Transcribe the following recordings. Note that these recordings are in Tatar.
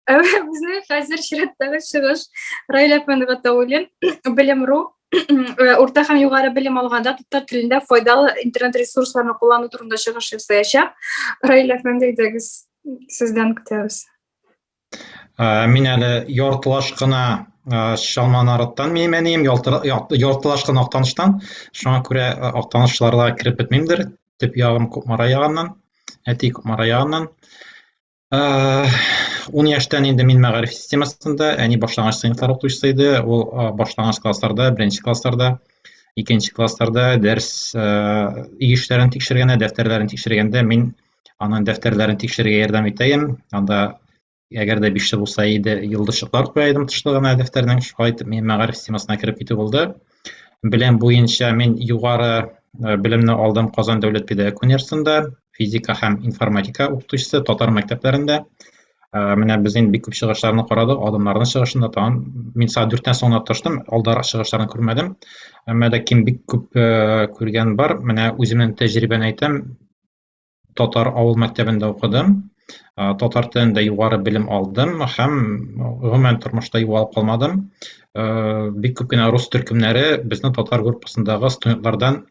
Bizning hozir Shiratdagi chiqish Raila Әфәндиевга тәүлен белем-ру урта һәм югары белем алганда татар телендә файдалы интернет ресурсларны куллану турында чыгыш ясаячак. Раила Әфәндиевдәгез сездән көтәбез. Мин әле яртылаш кына Шалманарыттан меймәнем, яртылаш кына Актаныштан. Шуңа күрә Актанышларга кирип бетмимдер. Төп ягым Кукмара ягыннан, әти Кукмара ягыннан. 10 яшьтән инде мин мәгариф системасында, әни башлангыч сыйныфлар укытучысы иде. Ул башлангыч классларда, беренче классларда, икенче классларда дәрес игешләрен тикшергәндә, дәфтәрләрен тикшергәндә мин аның дәфтәрләрен тикшерергә ярдәм итәем. Анда әгәр дә 5 булса иде, йолдызчыклар куя идем тышлыгына дәфтәрнең. Шулай итеп мин мәгариф системасына кирип китү булды. Белем буенча мин югары белемне алдым Казан дәүләт педагогик университетында, физика һәм информатика укытучысы татар мәктәпләрендә. Менә без инде бик күп чыгышларны карадык, адымнарның чыгышында тагын мин саат 4-тән соң таштым, алдарак чыгышларын күрмәдем. Әмма дә ким бик күп күргән бар. Менә үземнең тәҗрибәне әйтәм. Татар авыл мәктәбендә укыдым. Татар телендә югары белем алдым һәм гомумән тормышта югалып калмадым. Бик күп кенә рус төркемнәре безнең татар группасындагы студентлардан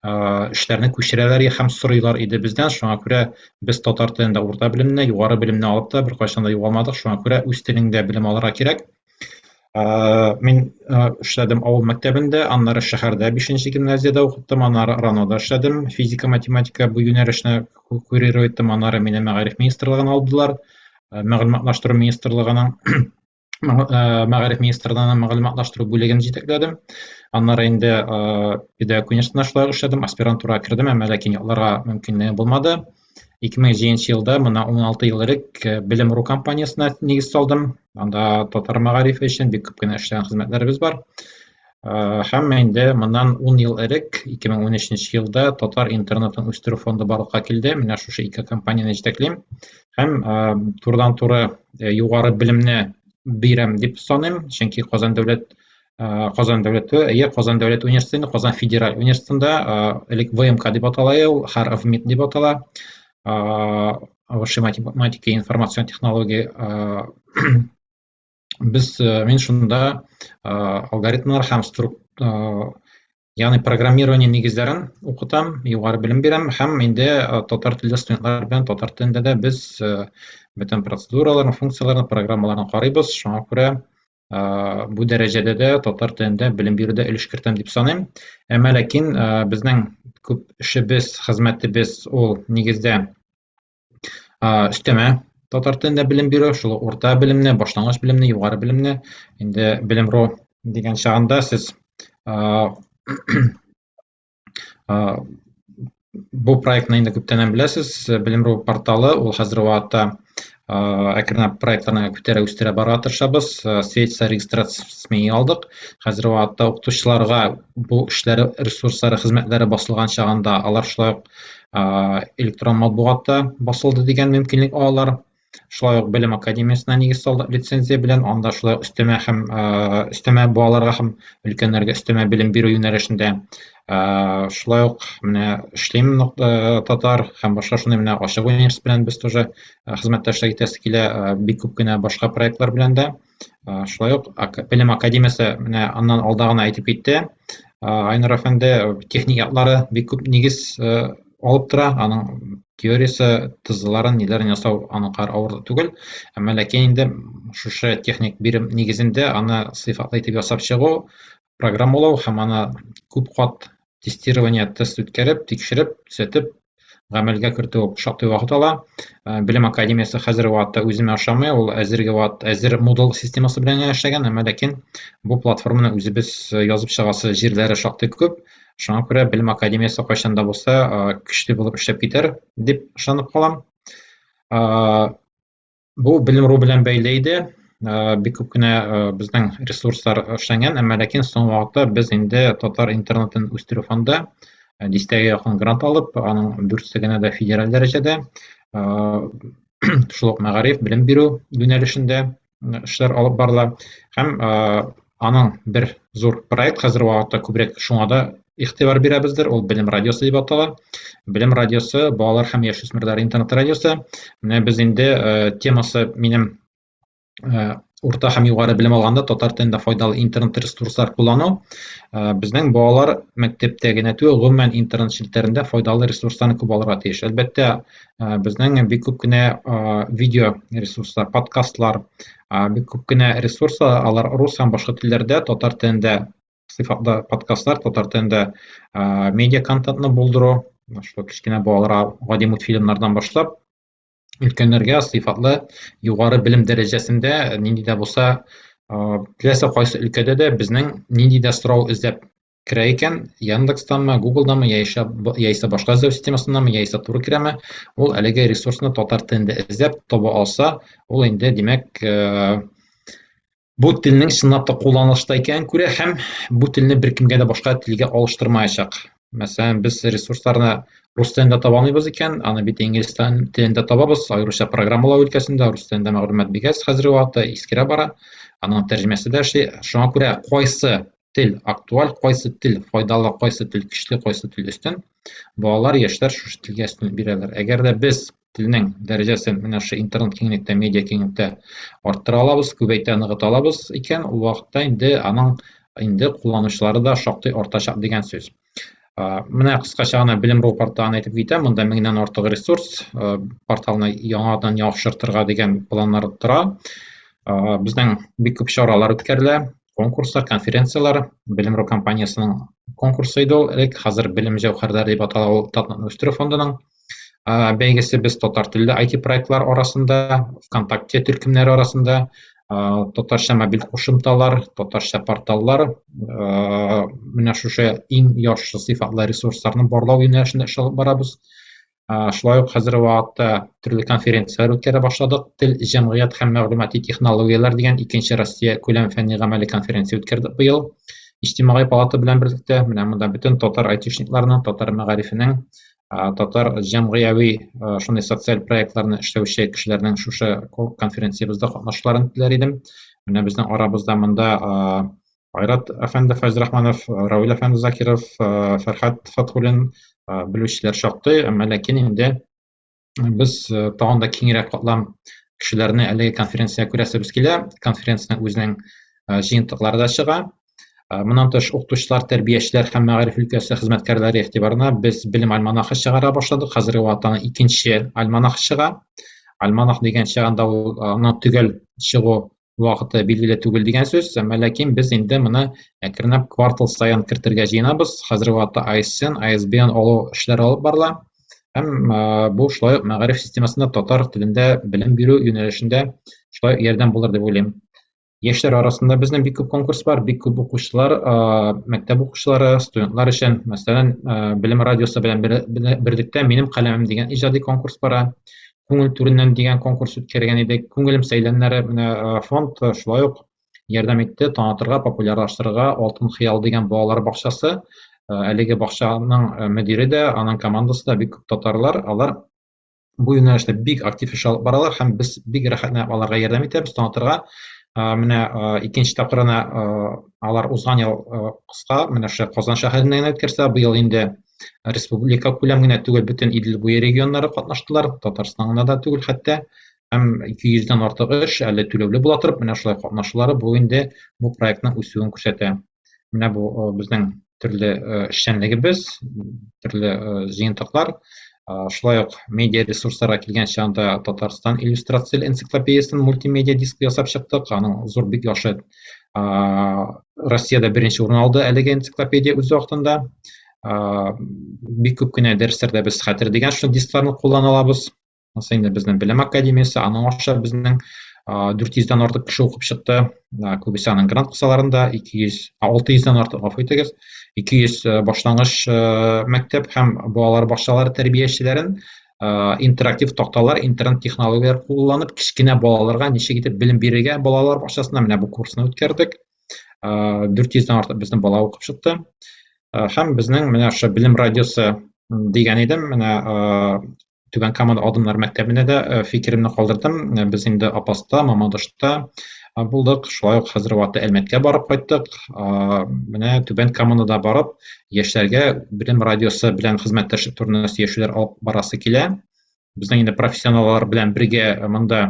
эшләрне күчерәләр һәм сорыйлар иде бездән. Шуңа күрә без татар телендә урта белемне, югары белемне алып та беркайчан да югалмадык. Шуңа күрә үз телеңдә белем алырга кирәк. Мин эшләдем авыл мәктәбендә, аннары шәһәрдә 5нче гимназиядә укыттым, аннары Ранода эшләдем. Физика, математика бу юнәлешне курировать иттем, аннары мине мәгариф министрлыгына алдылар. Мәгълүматлаштыру министрлыгының мәгариф министрлыгының мәгълүматлаштыру бүлеген җитәкләдем. Аннары инде педагогик университетына шулай эшләдем, аспирантурага кирдем, әмма ләкин ятларга мөмкинлеге булмады. 2007 елда, мына 16 ел элек Белем-ру компаниясына нигез салдым. Анда татар мәгарифе өчен бик күп кенә эшләгән хезмәтләребез бар. Һәм инде моннан 10 ел элек, 2013 елда татар интернетын үстерү фонды барлыкка килде. Менә шушы ике компанияны җитәклим. Һәм турыдан-туры югары белемне бирәм дип саныйм, чөнки Казан дәүләт университеты, Казан федераль университетында элек ВМК дип атала, ХАРВМИТ дип атала. Высшая математика и информацион технология. Мин шунда алгоритмлар һәм ягъни программирование нигезләрен укытам, югары белем бирәм һәм инде татар телле студентлар белән татар телендә дә без бөтен процедураларны, функцияларны, программаларны карыйбыз. Шуңа күрә бу дәрәҗәдә дә татар телендә белем бирүдә өлеш кертәм дип саныйм. Әмма ләкин безнең күп эшебез, хезмәтебез ул нигездә өстәмә татар телендә белем бирү, шул урта белемне, башлангыч белемне, югары белемне. Инде Белем-ру дигән чагында сез бу проектны инде күптән беләсез. Белем-ру порталы ул хәзер вакытта әкренләп проектларны күтәрә үстерә барырга тырышабыз. Светса регистрациясын алдык. Хәзер вакытта укытучыларга бу эшләре, ресурслары, хезмәтләре басылган чагында алар шулай электрон матбугатта басылды дигән мөмкинлек алалар. Шулай ук Белем академиясына нигез салдык лицензия белән, анда шулай өстәмә һәм өстәмә балаларга һәм өлкәннәргә өстәмә белем бирү юнәлешендә. Шулай ук менә эшлим татар һәм башка шундый менә Ачык университет белән без тоже хезмәттәшлек итәсе килә, бик күп кенә башка проектлар белән дә. Шулай ук Белем академиясе менә аннан алда гына әйтеп китте. Айнур әфәнде техник яклары бик күп нигез алып тора. Аның теориясе, тызларын, ниләрен ясау аның кар авыр түгел. Әмма ләкин инде шушы техник бирем нигезендә аны сыйфатлы итеп ясап чыгу, программалау һәм аны күп кат тестирование, тест үткәреп, тикшереп, төзәтеп, гамәлгә кертү шактый вакыт ала. Белем академиясе хәзер вакытта үземе ашамый, ул әзерге вакыт әзер модул системасы белән эшләгән, әмма ләкин бу платформаны үзебез язып чыгасы җирләре шактый күп. Шуңа күрә Белем академиясе кайчан да булса көчле булып эшләп китәр дип ышанып калам. Бу Белем-ру белән бәйле иде. Бик күп кенә безнең ресурслар эшләнгән, әмма ләкин соң вакытта без инде татар интернетын үстерү фонды 10-гә якын грант алып, аның 4-сенә дә федераль дәрәҗәдә шул ук мәгариф, белем бирү юнәлешендә эшләр алып барыла. Һәм аның бер зур проект хәзер вакытта күбрәк шуңа да игътибар бирәбездер. Ул Белем радиосы дип атала. Белем радиосы балалар һәм яшүсмерләр интернет радиосы. Менә без инде темасы минем урта һәм югары белем алганда татар телендә файдалы интернет ресурслар куллану безнең балалар мәктәптә генә түгел, гомумән интернет челтәрендә файдалы ресурсларны күп алырга тиеш. Әлбәттә, безнең бик күп кенә видео ресурслар, подкастлар, бик күп кенә ресурслар, алар рус һәм башка телләрдә, татар телендә сыйфатлы подкастлар, татар телендә медиа контентны булдыру, шул кечкенә балаларга гади мультфильмнардан башлап, өлкәннәргә сыйфатлы югары белем дәрәҗәсендә нинди дә булса, теләсә кайсы өлкәдә дә безнең нинди дә сорау эзләп керә икән, Яндекстанмы, Гуглдамы, яисә башка эзләү системасыннамы, яисә туры керәме, ул әлеге ресурсны татар телендә эзләп таба алса, ул инде димәк бу телнең чынлап та кулланылышта икәнен күрә һәм бу телне беркемгә дә башка телгә алыштырмаячак. Мәсәлән, без ресурсларны рус телендә таба алмыйбыз икән, аны бит инглиз телендә табабыз, аеруча программалау өлкәсендә рус телендә мәгълүмат бик әз хәзерге вакытта искерә бара. Аның тәрҗемәсе дә эшли. Шуңа күрә кайсы тел актуаль, кайсы тел файдалы, кайсы тел көчле, кайсы тел өстен, балалар, яшьләр шушы телгә өстенлек бирәләр. Әгәр дә без телнең дәрәҗәсен менә шу интернет киңлектә, медиа киңлектә арттыра алабыз, күбәйтә, ныгыта алабыз икән, ул вакытта инде аның кулланучылары да шактый артачак дигән сүз. Менә кыскача гына Белем.ру порталын әйтеп китәм, монда 1000дән артык ресурс, порталны яңадан яхшыртырга дигән планнар тора. Безнең бик күп чаралар үткәрелә, конкурслар, конференциялар, Белем.ру компаниясының конкурсы иде ул, хәзер Белем җәүһәрләре дип атала Татарстан үстерү фондының бәйгесе. Без татар телле IT проектлар арасында, ВКонтакте төркемнәре арасында, татарча мобиль кушымталар, татарча порталлар, менә шушы иң яхшы сыйфатлы ресурсларны барлау юнәлешендә эш алып барабыз. Шулай ук хәзерге вакытта төрле конференциялар үткәрә башладык. Тел, җәмгыять һәм мәгълүмати технологиялар дигән 2нче Россия күләм фәнни гамәли конференция үткәрдек быел. Иҗтимагый палата белән берлектә, менә монда бөтен татар айтишникларның, татар мәгарифенең, татар җәмгыяви шундый социаль проектларны эшләүче кешеләрнең шушы конференциябызда катнашуларын теләр идем. Менә безнең арабызда монда Айрат әфәнде Фәйзрахманов, Равил әфәнде Закиров, Фәрхәт Фатхуллин белүчеләр шактый, әмма ләкин инде без тагын да киңрәк катлам кешеләрне әлеге конференциягә күрәсебез килә. Конференциянең үзенең җыентыклары да чыга. Моннан тыш укытучылар, тәрбиячеләр һәм мәгариф өлкәсе хезмәткәрләре игътибарына без белем альманахы чыгара башладык. Хәзерге вакытта 2нче альманах чыга. Альманах дигән чыганда ул аны төгәл чыгу вакыты билгеле түгел дигән сүз, әмма ләкин без инде моны әкренләп квартал саен кертергә җыенабыз. Хәзерге вакытта ISN, ISBN алу эшләре алып барыла. Һәм бу шулай ук мәгариф системасында татар телендә белем бирү юнәлешендә шулай ярдәм булыр дип уйлыйм. Яшьләр арасында безнең бик күп конкурс бар, бик күп укучылар, мәктәп укучылары, студентлар өчен, мәсәлән, Белем радиосы белән берлектә Минем каләмем дигән иҗади конкурс бара. Күңел түреннән дигән конкурс үткәргән идек. Күңелем сәйләннәре менә фонд шулай ук ярдәм итте танытырга, популярлаштырырга. Алтын хыял дигән балалар бакчасы, әлеге бакчаның мөдире дә, аның командасы да бик күп татарлар. Алар бу юнәлештә бик актив эш алып баралар һәм без бик рәхәтләнеп аларга ярдәм итәбез танытырга. Менә 2нче тапкырына алар узган ел кыска менә шу Казан шәһәрендә үткәрсә, быел инде республика күләмендә түгел, бөтен Идел буе регионнары катнаштылар, Татарстанда да түгел хәтта. Һәм 200дән артык эш әле түләүле була торып, менә шулай катнашулары бу инде бу проектның үсүен күрсәтә. Менә бу безнең төрле эшчәнлегебез, төрле җыентыклар. Шулай ук медиа ресурсларга килгән чагында Татарстан иллюстрацияле энциклопедиясын мультимедиа диск ясап чыктык. Аның зур бик яхшы Россиядә беренче урын алды әлеге энциклопедия үз вакытында. Бик күп кенә дәресләрдә без хәтер дигән шул дискларны куллана алабыз. Инде безнең Белем академиясе, аның аша безнең 400дән артык кеше укып чыкты. Күбесе аның грант кысаларында 600дән артык, гафу итегез, 200 башлангыч мәктәп һәм балалар бакчалары тәрбиячеләрен интерактив такталар, интернет технологиялар кулланып, кичкенә балаларга ничек итеп белем бирергә балалар бакчасында менә бу курсны үткәрдек. 400дән артык безнең бала укып чыкты. Һәм безнең менә шу Белем радиосы дигән идем, менә Түбән Камада адымнар мәктәбендә дә фикеремне калдырдым. Без инде Апаста, Мамадышта булдык. Шулай ук хәзер вакытта Әлмәткә барып кайттык. Менә Түбән Камада барып, яшьләргә Белем радиосы белән хезмәттәшлек турында сөйләшүләр алып барасы килә. Безнең инде профессионаллар белән бергә монда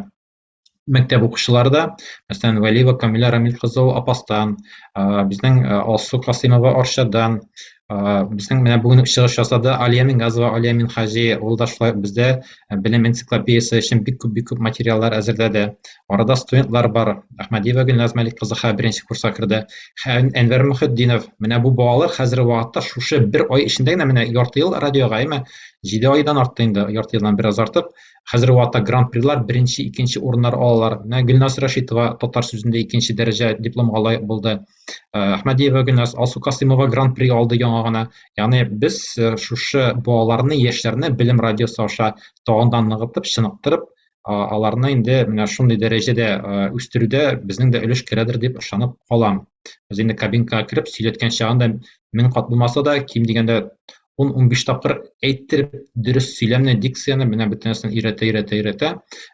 мәктәп укучылары да, мәсәлән, Вәлиева Камилә Рамил кызы ул Апастан, безнең Алсу Касыймова Арчадан, безнең менә бүген чыгыш ясады Алия Мингазова, Алия Минхаҗи, ул да шулай бездә белем энциклопедиясе өчен бик күп материаллар әзерләде. Арада студентлар бар. Әхмәдиева Гөлназ Мәлик кызы беренче курска керде. Әнвәр Мөхетдинов, менә бу балалар хәзерге вакытта шушы бер ай эчендә генә менә ярты ел радиога, 7 айдан артты инде, ярты елдан biraz артып, хәзерге вакытта гран-прилар беренче, икенче урыннар алалар. Менә Гөлназ Рашитова татар сүзендә икенче дәрәҗә дипломга лаек булды. Әхмәдиева Гөлназ, Алсу Касыймова гран-при алды яңа гына. Ягъни без шушы балаларны, яшьләрне белем радиосы аша тагындан ныгытып, чыныктырып, аларны инде менә шундый дәрәҗәдә үстерүдә безнең дә өлеш керәдер дип ышанып калам. Без инде кабинкага кирип сөйләткән чагында 1000 кат булмаса да, ким дигәндә 10-15 тапкыр әйттереп, дөрес сөйләмне, дикцияны менә бөтенесен өйрәтә.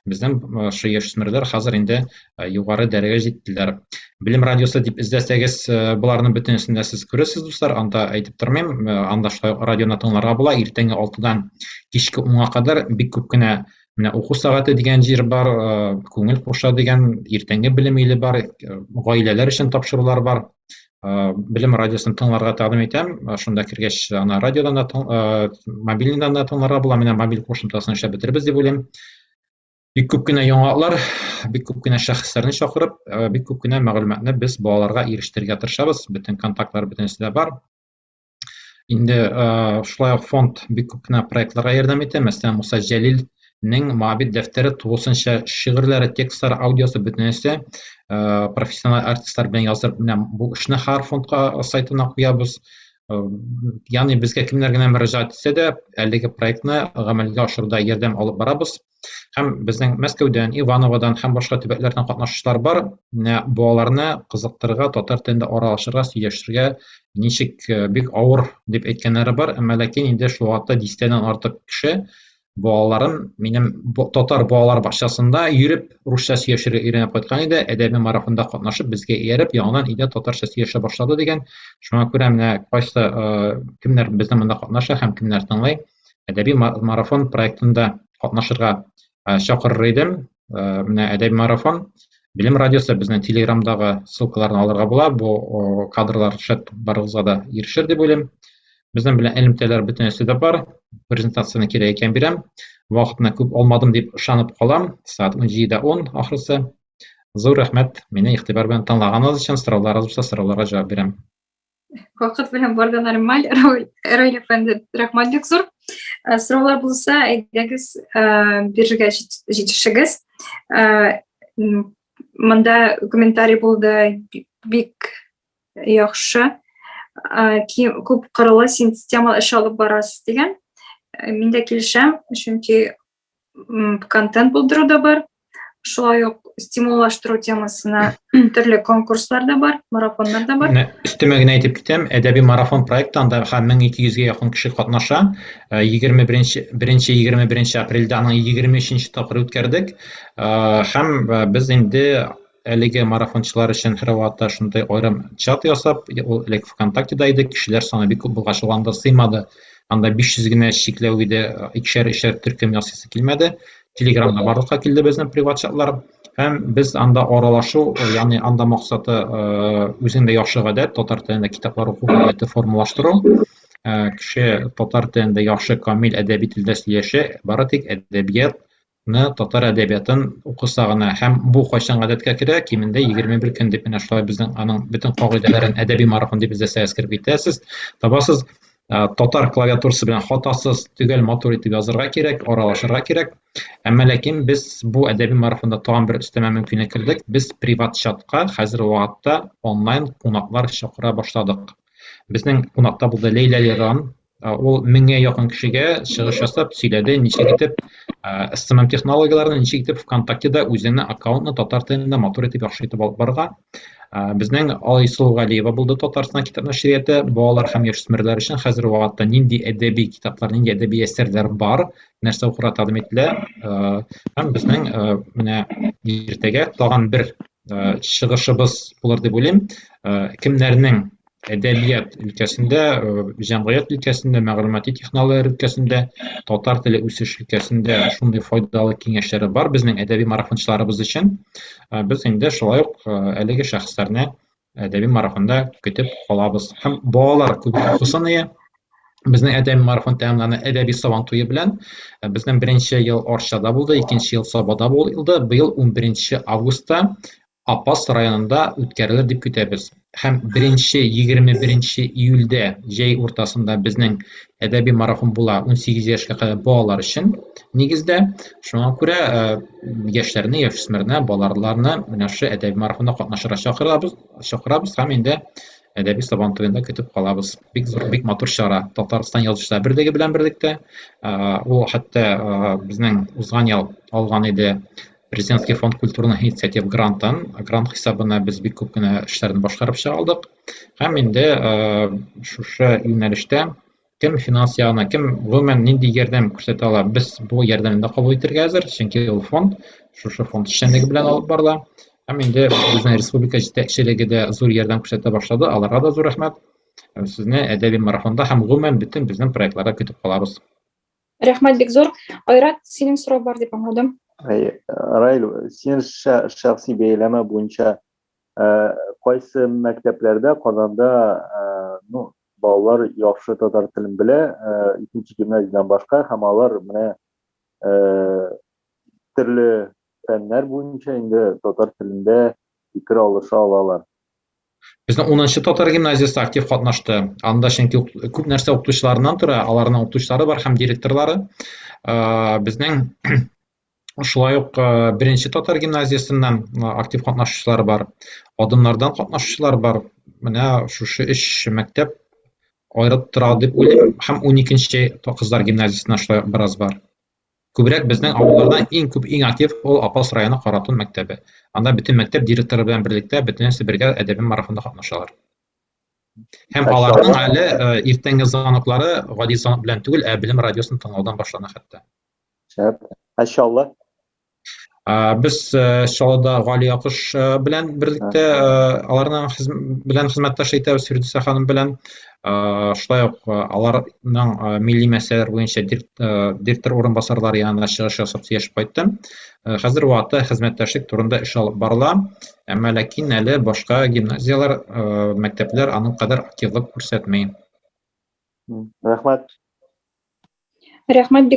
Безнең шу яшьсмерләр хәзер инде югары дәрәҗәгә җиттеләр. Белем радиосы дип эзләсәгез, буларның бөтенесен дә сез күрәсез, дуслар. Анда әйтеп тормыйм, анда шулай радионы тыңларга була. Иртәнге 6дан кичке 10га кадәр бик күп кенә менә уку сәгате дигән җир бар, күңел куша дигән иртәнге белем иле бар, гаиләләр өчен тапшырулар бар. Белем радиосын тыңларга тәкъдим итәм. Шунда кергәч, ана радиодан да, мобильныйдан да тыңларга була. Менә мобиль кушымтасын эшләп бетербез дип уйлыйм. Бик күп кенә яңалыклар, бик күп кенә шәхесләрне чакырып, бик күп кенә мәгълүматны без балаларга ирештерергә тырышабыз. Бөтен контактлар бөтенесе дә бар. Инде шулай ук фонд бик күп кенә проектларга ярдәм итә. Мәсәлән, Муса Җәлилнең Моабит дәфтәре 9нчы шигырьләре, текстлары, аудиосы бөтенесе профессиональ артистлар белән язып, менә бу эшне һәр фондка сайтына куябыз. Ягъни безгә кемнәр генә мөрәҗәгать итсә дә, әлеге проектны гамәлгә ашыруда ярдәм алып барабыз. Һәм безнең Мәскәүдән, Ивановодан һәм башка төбәкләрдән катнашучылар бар. Менә балаларны кызыктырырга, татар телендә аралашырга, сөйләшергә ничек бик авыр дип әйткәннәре бар. Әмма ләкин инде шул вакытта 10-тән артык кеше балаларын минем татар балалар бакчасында йөреп, русча сөйләшергә өйрәнеп кайткан иде. Әдәби марафонда катнашып, безгә ияреп, яңадан өйдә татарча сөйләшә башлады дигән. Шуңа күрә менә кайсы кемнәр безнең монда катнаша һәм кемнәр тыңлый. Әдәби марафон проектында катнашырга чакырыр идем. Менә әдәби марафон Белем радиосы безнең Телеграмдагы ссылкаларны алырга була. Бу кадрлар шәт барыгызга да ирешер дип уйлыйм. Безнең белән элемтәләр бөтенесе дә бар. Презентацияны кирәк икән бирәм. Вакытны күп алмадым дип ышанып калам. Сәгать 17:10 ахрысы. Зур рәхмәт мине игътибар белән тыңлаганыгыз өчен. Сорауларыгыз булса, сорауларга җавап бирәм. Вакыт белән барган нормаль. Рәүл әфәнде, рәхмәт бик зур. Сораулар булса, әйдәгез бирергә җитешегез. Монда комментарий булды, бик яхшы. Күп кырылы система эш алып барасыз дигән. Мин дә килешәм, чөнки контент булдыру да бар. Шулай ук стимуллаштыру темасына төрле конкурслар да бар, марафоннар да бар. Өстемә генә әйтеп китәм, әдәби марафон проектында 1200-гә якын кеше катнаша. 21 апрельдә аның 23-нче тапкыр үткәрдек. Һәм без инде әлеге марафончылар өчен һәрвакытта шундай аерым чат ясап, ул элек ВКонтактеда иде, кешеләр саны бик күп булгач анда сыймады. Анда 500 генә чикләү иде, икешәр төркем ясыйсы килмәде. Телеграмда барлыкка килде безнең приват чатлар. Һәм без анда аралашу, ягъни анда максаты үзендә яхшы гадәт, татар телендә китаплар уку гадәте формалаштыру. Кеше татар телендә яхшы камил әдәби телдә сөйләшә, бары тик әдәбиятны, татар әдәбиятын укыса гына. Һәм бу кайчан гадәткә керә, кимендә 21 көн дип менә шулай безнең аның бөтен кагыйдәләрен әдәби марафон дип эзләсәгез киреп китәсез. Табасыз, татар клавиатурасы белән хатасыз, төгәл матур итеп язырга кирәк, аралашырга кирәк. Әмма ләкин без бу әдәби марафонда тагын бер өстәмә мөмкинлек кирдек. Без приват чатка хәзер вакытта онлайн кунаклар чакыра башладык. Безнең кунакта булды Лейла Лиран. Ул 1000-гә якын кешегә чыгыш ясап сөйләде, ничек итеп SMM технологияларны, ничек итеп ВКонтактеда үзенең аккаунтны татар телендә матур итеп яхшы итеп алып барырга. Безнең Айсул Галиева булды Татарстан китап нәшрияты. Балалар һәм яшьсмерләр өчен хәзер вакытта нинди әдәби китаплар, нинди әдәби әсәрләр бар, нәрсә укырга тәкъдим ителә. Һәм безнең менә иртәгә тагын бер чыгышыбыз булыр дип уйлыйм. Кемнәрнең әдәбият өлкәсендә, җәмгыять өлкәсендә, мәгълүмати технологиялар өлкәсендә, татар теле үсеш өлкәсендә шундый файдалы киңәшләре бар безнең әдәби марафончыларыбыз өчен. Без инде шулай ук әлеге шәхесләрне әдәби марафонда көтеп калабыз. Һәм балалар күп укысын ие. Безнең әдәби марафон тәмамлана әдәби сабан туе белән. Безнең беренче ел Арчада булды, икенче ел Сабада булды. Быел 11 августта Апас районында үткәрелер дип көтәбез. Һәм 21 июльдә җәй уртасында безнең әдәби марафон була 18 яшькә кадәр балалар өчен нигездә. Шуңа күрә яшьләрне, яшүсмерне, балаларны менә шу әдәби марафонда катнашырга чакырабыз һәм инде әдәби сабан туенда көтеп калабыз. Бик зур, бик матур чара. Татарстан Язучылар берлеге белән берлектә. Ул хәтта безнең узган ел алган иде Президентский фонд культурных инициатив грантын. Грант хисабына без бик күп кенә эшләрне башкарып чыга алдык. Һәм инде шушы юнәлештә кем финанс ягына, кем гомумән нинди ярдәм күрсәтә ала, без бу ярдәмне кабул итәргә әзер, чөнки ул фонд шушы фонд эшчәнлеге белән алып барыла. Һәм инде безнең республика җитәкчелеге дә зур ярдәм күрсәтә башлады. Аларга да зур рәхмәт. Сезне әдәби марафонда һәм гомумән бөтен безнең проектларда көтеп калабыз. Рәхмәт бик зур. Айрат, синең сорау бар дип аңладым. Райл, син шәхси бәйләмә буенча кайсы мәктәпләрдә Казанда балалар яхшы татар телен белә, икенче гимназиядан башка, һәм алар менә төрле фәннәр буенча инде татар телендә фикер алыша алалар. Безнең 10-нчы татар гимназиясе актив катнашты. Анда чөнки күп нәрсә укытучыларыннан тора, аларның укытучылары бар һәм директорлары. Безнең шулай ук беренче татар гимназиясеннән актив катнашучылар бар. Адымнардан катнашучылар бар. Менә шушы 3 мәктәп аерып тора дип уйлыйм. Һәм 12-нче кызлар гимназиясеннән шулай бераз бар. Күбрәк безнең авыллардан иң күп, иң актив ул Апас районы Каратун мәктәбе. Анда бөтен мәктәп директоры белән берлектә бөтенесе бергә әдәби марафонда катнашалар. Һәм аларның әле иртәнге звоноклары гади звонок белән түгел, Белем радиосын тыңлаудан башлана хәтта. Шәп. Иншалла. Без Шалада Гали Якыш белән берлектә аларның белән хезмәттәш итәбез, Фирдүсә ханым белән. Шулай ук аларның милли мәсьәләләр буенча директор урынбасарлары янына чыгыш ясап сөйләшеп кайттым. Хәзер вакытта хезмәттәшлек турында эш алып барыла. Әмма ләкин әле башка гимназиялар, мәктәпләр аның кадәр активлык күрсәтмәй. Рәхмәт. Рәхмәт бик